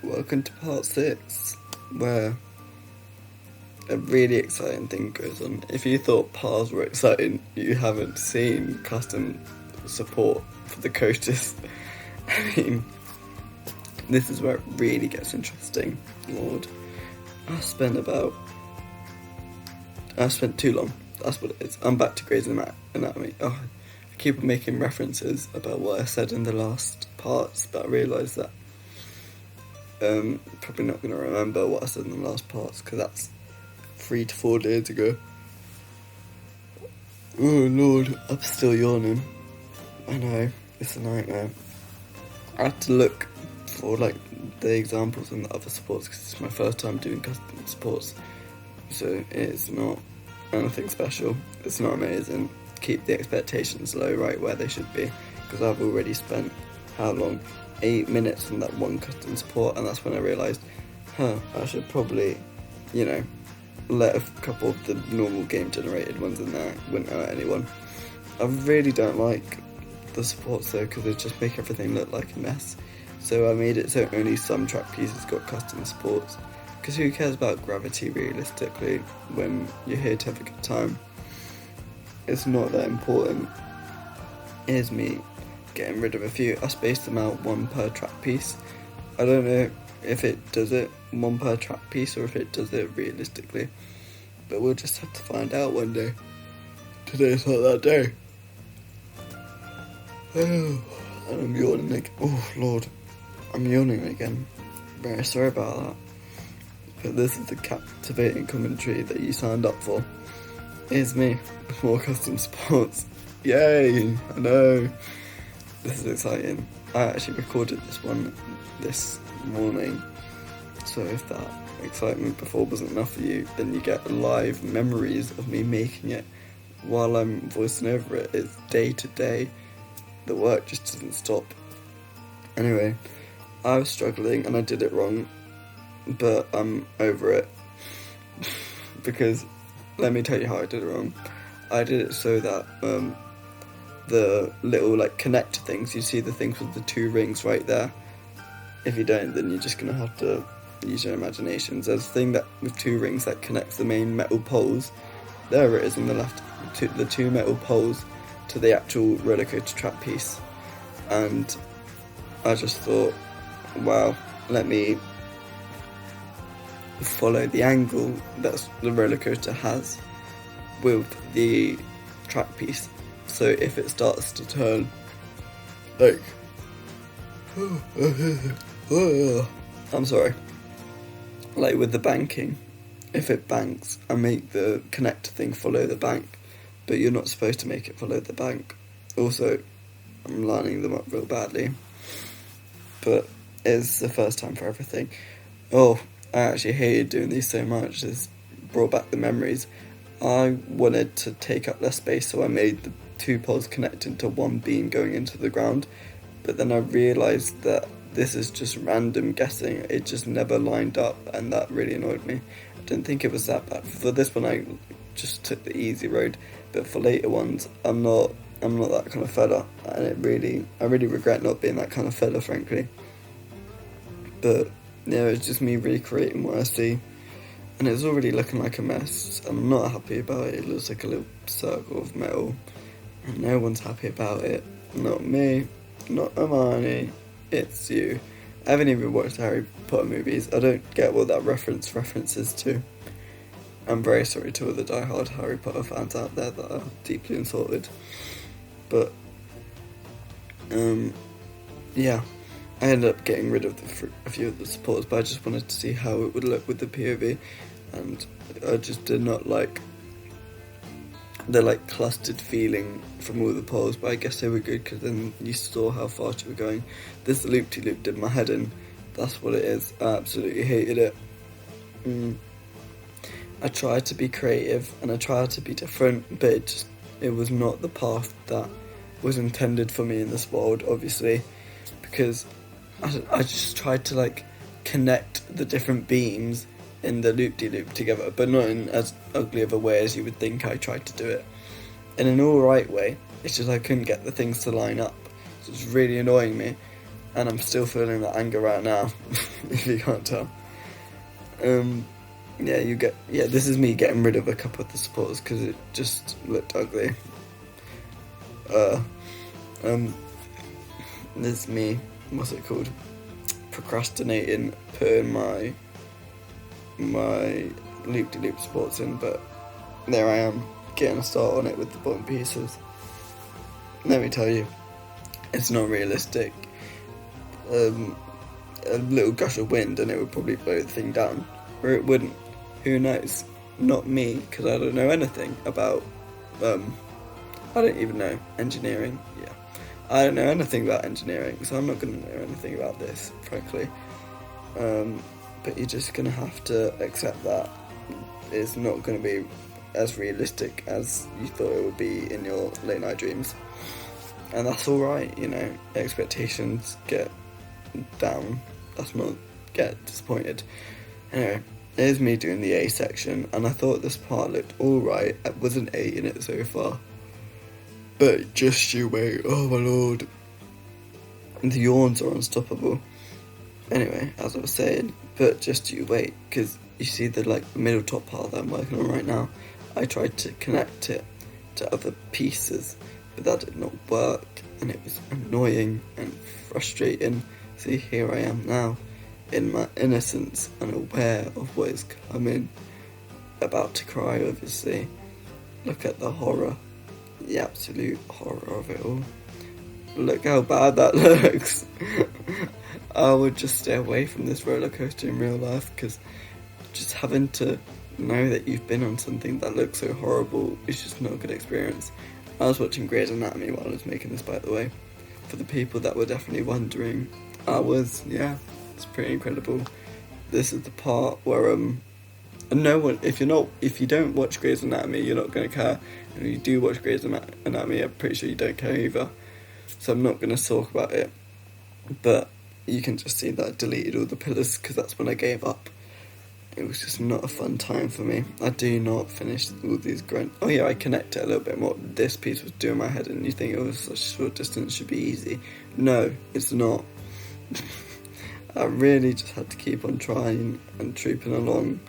welcome to part 6, where a really exciting thing goes on. If you thought parts were exciting, you haven't seen custom support for the coasters. I mean, this is where it really gets interesting. Lord, I spent too long. That's what it is. I'm back to Grey's Anatomy. Oh, I keep making references about what I said in the last parts, but I realise that probably not going to remember what I said in the last parts, because that's 3 to 4 days ago. Oh Lord, I'm still yawning. I know, it's a nightmare. I had to look for the examples in the other supports, because it's my first time doing custom supports, so it's not anything special. It's not amazing. Keep the expectations low, right where they should be, because I've already spent how long? 8 minutes on that one custom support, and that's when I realised, I should probably, let a couple of the normal game generated ones in there. Wouldn't hurt anyone. I really don't like the supports though, because they just make everything look like a mess. So I made it so only some track pieces got custom supports, because who cares about gravity realistically when you're here to have a good time? It's not that important. Here's me getting rid of a few. I spaced them out 1 per track piece. I don't know if it does it 1 per track piece or if it does it realistically, but we'll just have to find out one day. Today's not that day. Oh, and I'm yawning again. Oh Lord, I'm yawning again. Very sorry about that. But this is the captivating commentary that you signed up for. Here's me with more custom sports. Yay! I know. This is exciting. I actually recorded this one this morning, so if that excitement before wasn't enough for you, then you get live memories of me making it while I'm voicing over it. It's day to day. The work just doesn't stop. Anyway, I was struggling and I did it wrong, but I'm over it. Because, let me tell you how I did it wrong. I did it so that the little connector things, you see the things with the 2 rings right there. If you don't, then you're just going to have to use your imaginations. There's a thing that with 2 rings that connects the main metal poles. There it is on the left. The 2 metal poles to the actual roller coaster track piece. And I just thought, wow, let me follow the angle that the roller coaster has with the track piece. So if it starts to turn I'm sorry, with the banking, if it banks, I make the connector thing follow the bank, but you're not supposed to make it follow the bank. Also, I'm lining them up real badly, but it's the first time for everything. Oh, I actually hated doing these so much. It's brought back the memories. I wanted to take up less space, so I made the 2 poles connect into 1 beam going into the ground, but then I realised that this is just random guessing. It just never lined up, and that really annoyed me. I didn't think it was that bad. For this one I just took the easy road, but for later ones I'm not that kind of fella, and I really regret not being that kind of fella, frankly. But yeah, it's just me recreating what I see, and it's already looking like a mess. I'm not happy about it. It looks like a little circle of metal, and no one's happy about it. Not me, not Hermione, it's you. I haven't even watched the Harry Potter movies. I don't get what that references to. I'm very sorry to all the die-hard Harry Potter fans out there that are deeply insulted. But, yeah, I ended up getting rid of a few of the supports, but I just wanted to see how it would look with the POV, and I just did not like the clustered feeling from all the poles, but I guess they were good because then you saw how fast you were going. This loop-de-loop did my head in. That's what it is. I absolutely hated it. I tried to be creative and I tried to be different, but it was not the path that was intended for me in this world, obviously, because I just tried to connect the different beams in the loop-de-loop together, but not in as ugly of a way as you would think I tried to do it. In an alright way, it's just I couldn't get the things to line up, so it's really annoying me. and I'm still feeling that anger right now, if you can't tell. This is me getting rid of a couple of the supporters because it just looked ugly. There's me, what's it called? Procrastinating putting my loop-de-loop supports in, but there I am, getting a start on it with the bottom pieces. Let me tell you, it's not realistic. A little gush of wind and it would probably blow the thing down, or it wouldn't. Who knows? Not me, because I don't know anything about, I don't even know engineering. Yeah, I don't know anything about engineering, so I'm not going to know anything about this, frankly. But you're just going to have to accept that it's not going to be as realistic as you thought it would be in your late night dreams. And that's alright, you know, expectations get down, let's not get disappointed. Anyway, here's me doing the A section, and I thought this part looked alright. It was an A in it so far. But just you wait, oh my lord. And the yawns are unstoppable. Anyway, as I was saying, but just you wait, because you see the middle top part that I'm working on right now. I tried to connect it to other pieces, but that did not work, and it was annoying and frustrating. See, here I am now, in my innocence, unaware of what is coming, about to cry, obviously. Look at the horror, the absolute horror of it all. Look how bad that looks. I would just stay away from this roller coaster in real life, because just having to know that you've been on something that looks so horrible is just not a good experience. I was watching Grey's Anatomy while I was making this, by the way. For the people that were definitely wondering, it's pretty incredible. This is the part where no one, if you don't watch Grey's Anatomy, you're not going to care. And if you do watch Grey's Anatomy, I'm pretty sure you don't care either. So I'm not going to talk about it. But you can just see that I deleted all the pillars because that's when I gave up. It was just not a fun time for me. I do not finish all these Oh yeah, I connect it a little bit more. This piece was doing my head in. You think it was such a short distance, should be easy. No, it's not. I really just had to keep on trying and trooping along.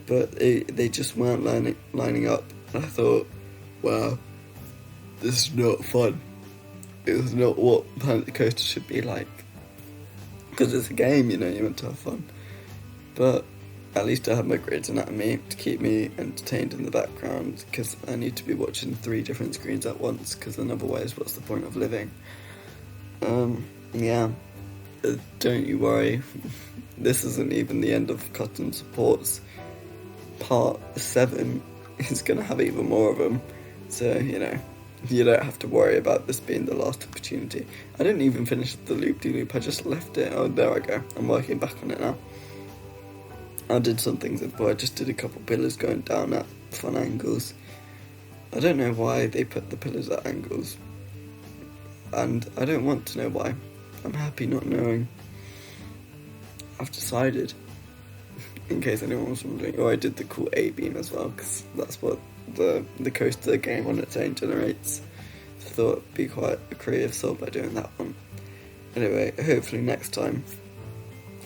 But they just weren't lining up. And I thought, wow, this is not fun. It was not what Planet Coaster should be like. Because it's a game, you know, you're meant to have fun. But at least I have my Grey's Anatomy to keep me entertained in the background, because I need to be watching 3 different screens at once, because then otherwise what's the point of living? Don't you worry, this isn't even the end of custom supports. Part 7 is going to have even more of them, so you know, you don't have to worry about this being the last opportunity. I didn't even finish the loop-de-loop, I just left it. Oh, there I go, I'm working back on it now. I did some things before. I just did a couple pillars going down at fun angles. I don't know why they put the pillars at angles, and I don't want to know why. I'm happy not knowing. I've decided, in case anyone was wondering. Oh, I did the cool A-beam as well, because that's what the coaster game on its own generates. So I thought it'd be quite a creative solve by doing that one. Anyway, hopefully next time.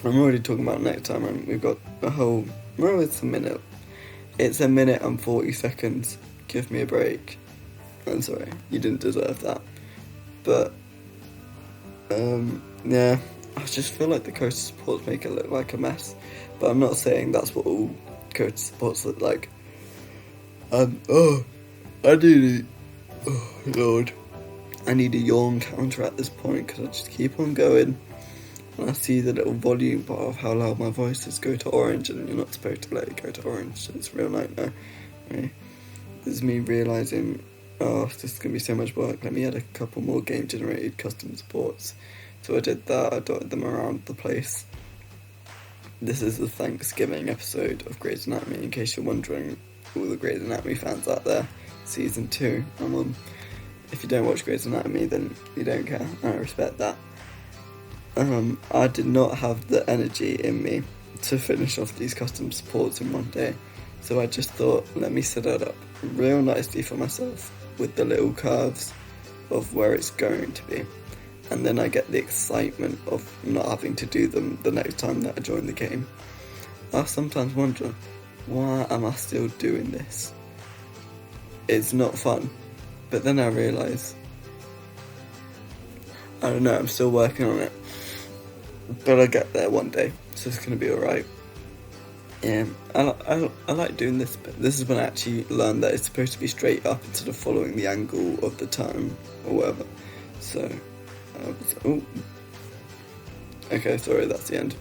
I'm already talking about next time, and we've got a whole... Well, it's a minute. It's 1 minute and 40 seconds. Give me a break. I'm sorry, you didn't deserve that. But, I just feel like the coaster supports make it look like a mess. But I'm not saying that's what all coaster supports look like. I need a yawn counter at this point, because I just keep on going. And I see the little volume bar of how loud my voice is go to orange, and you're not supposed to let it go to orange, so it's a real nightmare. This is me realising, this is going to be so much work, let me add a couple more game generated custom supports. So I did that, I dotted them around the place. This is the Thanksgiving episode of Grey's Anatomy, in case you're wondering, all the Grey's Anatomy fans out there. Season 2, I'm on. If you don't watch Grey's Anatomy, then you don't care, and I respect that. I did not have the energy in me to finish off these custom supports in one day, so I just thought, let me set it up real nicely for myself with the little curves of where it's going to be. and then I get the excitement of not having to do them the next time that I join the game. I sometimes wonder, why am I still doing this? It's not fun. But then I realise, I don't know, I'm still working on it. But I'll get there one day, so it's going to be alright. Yeah, I like doing this bit. This is when I actually learned that it's supposed to be straight up instead of following the angle of the turn or whatever. So, okay, sorry, that's the end.